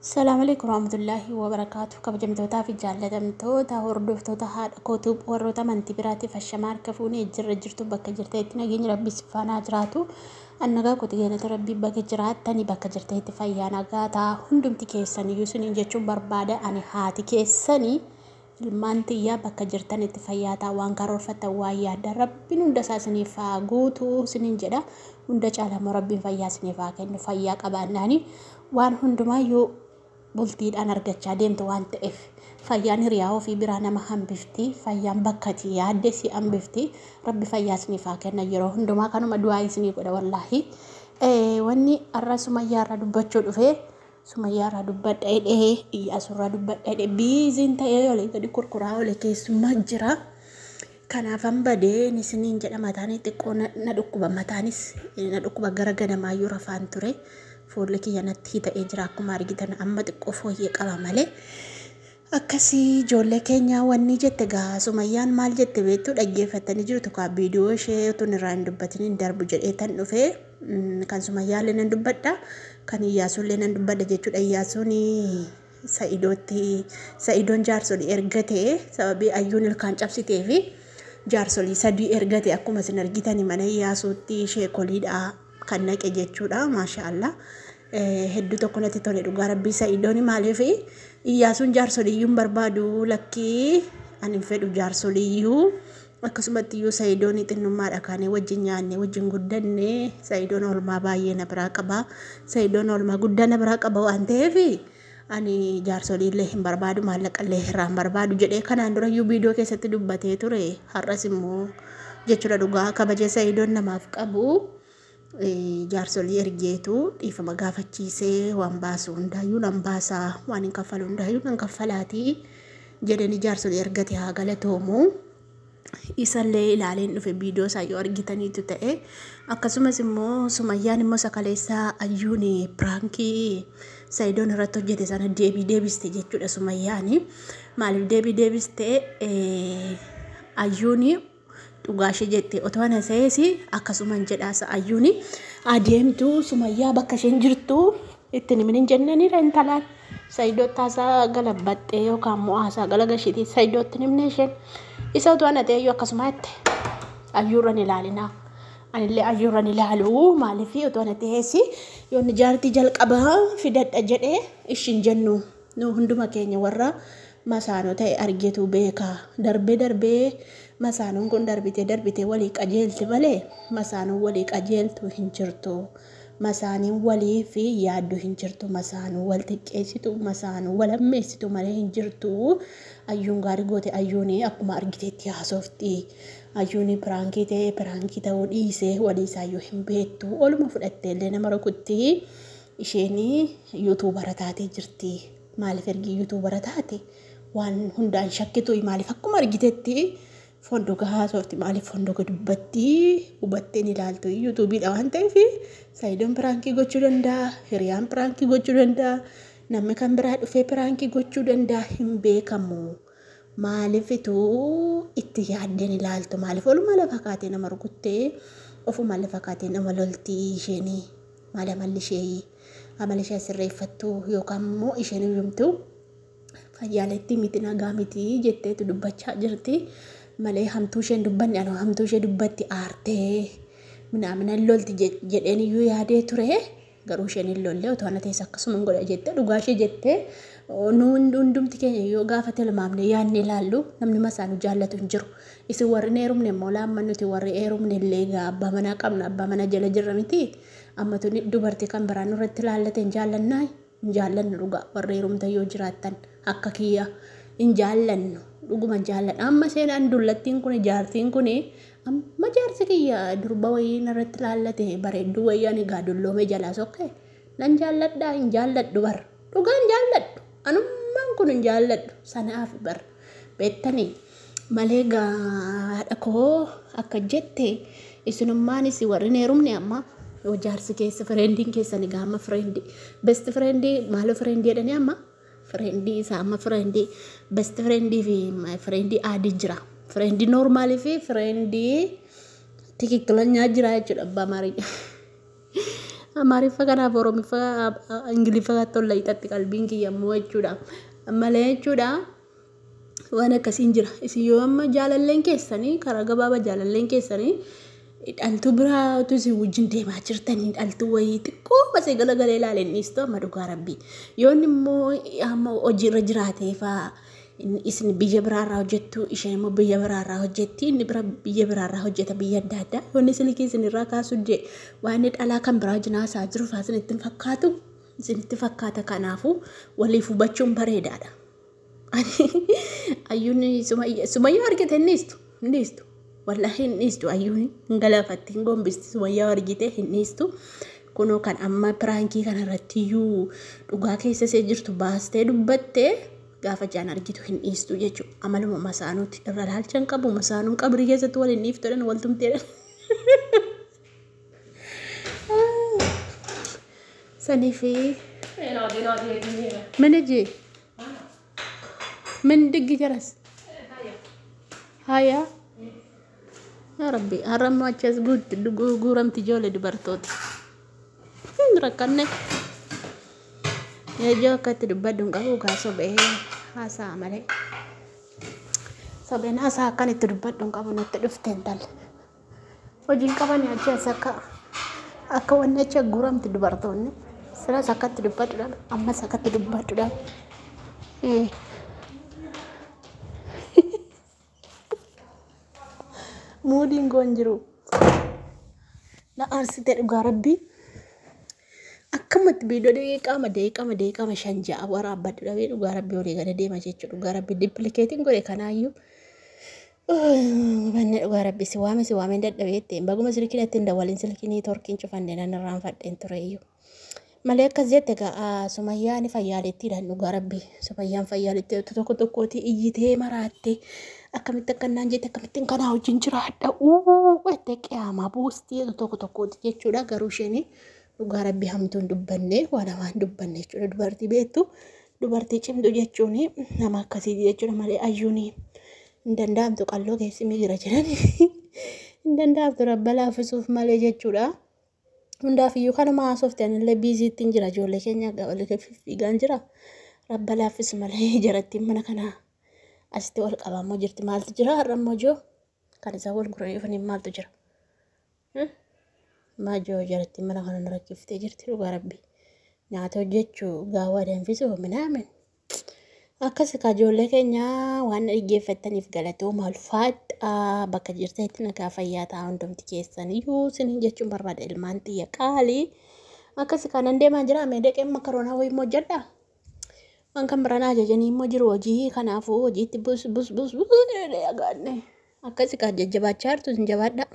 السلام عليكم ورحمة الله وبركاته. كبجمتوتا في جالتمتوتا هردفتوتا هاد كتب وروتا من تبراتي فالشمال كفوني جرجرتو بك جرتيتنا جين ربي سبحانه جراتو أنغا كتجينا ربي بك جرات تاني بك جرتيت فيانا غاتا هندم تكيساني يوسني جتشو بربادة أني هاتي كيساني المانتيا بك جرتاني تفياتا وان كارور فتوايا ربي نوندا ساسني فاغوتو سنين جدا نوندا جالا مربي فياسني فاكن فياك أباناني وان هندما يو bultiidhaan argachaa deemtu waan ta'eef fayyaan hiriyaa ofii biraa nama hambifti fayyaan bakkati yaadde si hambifti rabbi fayyaa isiniif haa kenna yeroo hundumaa kanuma du'aa isinii godha wallaahi wanni arra sumayyaarraa dubbachuu dhufee sumayyaarraa dubbadha hidhee iyyaasurraa dubbadha hidhee biiziin ta'ee olee gadi kurkuraa olee keessummaa jira kanaafan badee isiniin jedha mataanii xiqqoo na dhukkuba mataanis na dhukkuba gara ganamaayyuu rafaan ture fuulli kiyya natti ta'ee jira akkuma argitan amma xiqqoo fooyyee qaba malee akkasii ijoollee keenya wanni jette gaa Sumayyaan maal jette beektu dhaggeeffatanii jirtu kaa viidiyoo ishee tun irraa hin dubbatiniin darbu jedhee tan dhufee kan Sumayyaallee nan dubbadha kan Iyyaasuullee nan dubbadha jechuudha. Iyyaasuun Sa'idoon jaarsolii ergatee sababii ayyuun ilkaan cabsitee fi jaarsolii sadii ergatee akkuma isin argitanii mana Iyyaasuutti sheekoliidha kan naqe jechuudha. Maashaallah hedduu tokko natti tole dhugaa rabbii Sa'idoon maaliif Iyyaasuun jaarsoliyyuun barbaadu lakkii ani fedhu jaarsoliyyuu akkasumatti iyyuu Sa'idoon xinnummaadha kaanee wajjin nyaanne wajjin guddanne Sa'idoon olmaa baay'ee na biraa qaba Sa'idoon olmaa guddaa na biraa qaba waan ta'eef ani jaarsoliillee hin barbaadu maallaqallee irraa hin barbaadu jedhee kanaan dura iyyuu viidiyoo keessatti dubbatee ture. Har'as immoo jechuudha dhugaa kabaja Sa'idoon namaaf qabu jaarsolii ergeetu dhiifama gaafachiisee waan baasu hundaayyuu nan baasaa waan hin kaffalu hundaayyuu nan kaffalaatii jedhanii jaarsolii ergate haa galatoomu. Isallee ilaaleen dhufe viidiyoo isaa yoo argitaniitu ta'e akkasumas immoo Sumayyaan immoo sakaleessaa ayyuun piraankii Sa'idoon irratti hojjete sana deebiste jechuudha. Sumayyaan maaliif deebiste ayyuun dhugaashee jette otoo ana seesi akkasuman jedhaasa ayyuuni adeemtu Sumayyaa bakka isheen jirtu itti nimin jennanii rentalaan Sa'idootaasaa galabbaxxee yookaan mo'aasaa galagashiitii Sa'idootti nimne isheen isa otoo ana ta'eyyuu akkasumatti ayyuurran ilaalinaa anillee ayyuurran ilaaluu maaliif otoo ana ta'eesi yoonni jaartii jalqabaa fidadha jedhee ishin jennu nu hunduma keenya warra masaanoo ta'e argeetu beekaa darbee masaanuun kun darbite walii qajeelti malee masaanuun walii qajeeltu hin jirtu. Masaaniin walii fi yaaddu hin jirtu. Masaanuu wal xiqqeessitu masaanuu wal ammeessitu malee hin jirtu. Ayyuun gaarii goote ayyuun akkuma argiteetti haasofti. Ayyuun piraankii ta'e piraankii ta'uu dhiisee waliisaayyuu hin beektu. Oluma fudhatteellee nama rukutti isheen yuutuubara taatee jirti. Maaliif ergi yuutuubara taate waan hundaan shakkitu maaliif akkuma argiteetti fondoga haasofti maaliif fondoga dubbatti hubatteen ilaaltu yuutuubiidha waan ta'eef Sa'idoon piraankii gochuu danda'a hiriyaan piraankii gochuu danda'a namni kan biraa dhufee piraankii gochuu danda'a hin beekamu maaliifitu itti yaaddeen ilaaltu maaliif oluma lafa kaatee nama rukuttee ofuma lafa kaatee nama loltii isheen maal amala ishee sirreeffattu yookaan immoo isheen himtu fayyaalatti miti nagaa miti jetteetu dubbachaa jirti. Malee hamtuu isheen dubbanne anoo hamtuu ishee dubbatti aartee minamina lolti jedheen iyyuu yaadee ture garuu isheen hin lolle otoo ana teessa akkasuma godha jette dhugaa ishee jette nu hundumti keenya yoo gaafa tilmaamne yaadne ilaallu namni masaanu jaallatu hin jiru. Isin warri heerumne immoo laamman nuti warri heerumne illee abbaa manaa qabna abbaa manaa jala jirra miti amma tuni dubartii kan biraan irratti ilaallate hin jaallannaa hin jaallannu dhugaa warri heerumta yoo jiraattan akka kiyya hin jaallannu. Dhuguma jaalladha amma seenaan dullattiin kun jaartiin kun amma jaarsi kiyya durba wayii irratti ilaallate bareedduu wayii ani gaadulloome jalaa sokkee nan jaalladhaa hin jaalladhu bar dhugaan jaalladhu anummaan kun hin jaalladhu sanaaf bar beektanii malee gaadha koo akka jette isinummaanis warri heerumne amma yoo jaarsi keessa fireendiin keessani gaama fireendii best fireendii maaloo fireendii jedhanii amma friendii sama friendii best friendii fi my friendii adi jira friendii normali fi friendii tikikilanya jira jechuudha abbaa marii Amaariffa kanaaf Oromiffa Ingiliffa tolla hiixatti qalbiin kiyya immoo jechuudha. Malee jechuudha waan akkasiin jira. Isin yoo amma jaalalleen keessanii karaa gabaabaa jaalalleen keessanii dhaltuu biraatu isin wajjin deemaa jirtanii dhaltuu wayii xiqqoo masee galagalee ilaaleen dhiistu amma dhugaa rabbii. Yoon immoo amma hojiirra jiraatee fa'aa isin biyya biraarraa hojjettu isheen immoo biyya biraarraa hojjetti inni bira biyya biraarraa hojjeta biyya adda addaa yoon isin irraa kaasu jee waan dhalaa kan biraa jinaasaa jiru fa'aa isinitti fakkaata kanaafu waliif hubachuun bareedaadha. Ayyuun sumayyaa argite hin dhiistu wallahi hin dhiistu ayyuun hin galaafatti hin gombisti sumayyaa argite hin dhiistu kunoo kan amma piraankii kanarratti iyyuu dhugaa keessa see jirtu baastee dubbattee gaafa jaan argitu hin dhiistu jechuudha. Amaluma masaanuuti irra laalchan qabu masaanuun qabri keessatti waliin dhiiftoodhaan waltumteedhaan. Saniifi mana jee من دقي جرس هيا يا ربي هرم ما تشز قورم تجول دبرتوت ركنه يا جو كتدبدون قالوا كاسو به هاسا مالي سبين هاسا كان تدبدون قالوا نتدفتن دال وجين كمان يا جسكا أكون نتشا قورم تدبرتون سلا سكت تدبدون أما سكت تدبدون مودين غونجرو لا أرسلت الغربي أكمل بيدو دقيقة ما شنجا ورا بدو دبي الغربي ولي غدا دي ما جيتشو الغربي ديبليكيتين غوري كنايو بن الغربي سوامي دد دبيتين باغو مسلكين تندوالين سلكيني توركين شوفان دنا نران فدين تريو ملك زيتك سمياني فيالتي دان الغربي سميان فيالتي توكوتي إيجيتي مراتي akkamitti akkanaan jette akkamittiin kanaa wajjin jiraadha wette qiyaamaa buustii tokko jechuudha garuu isheen dhugaa rabbii hamtuun dubbanne waan hamaan dubbanne jechuudha dubartii beektu dubartii cimdu jechuun nama akkasii jechuudha malee ayyuun hin danda'amtu qalloo keessi migira jiran hin danda'amtu rabba laaffisuuf malee jechuudha hundaaf iyyuu kanuma haasoftan illee biiziittiin jira ijoollee keenya gabalee fiigaan jira rabba laaffisu malee jarattiin mana kanaa Asti wal qabamoo jirti maaltu jira har'ammoo joo kan isaa wal guranii dhufanii maaltu jira maajoo jaratti mana kana rakkiftee jirti dhugaa rabbii nyaata hojjechuu gaawaa danfisuu minaamin akkasi ijoollee keenya waan dhaggeeffataniif galatooma ulfaadha bakka jirteetti nagaa fayyaa ta'a hundumti keessaniyyuu sinin jechuun barbaada ilmaan xiyya qaalii akkasi kanan deemaa jira meedaqeen makaroonaa wayii immoo jedha waan kan biraan ajajanii immoo jiru hojii kanaafuu hojiitti bus agaanne akkasi jajjabaachaa jirtu sin jabaadha.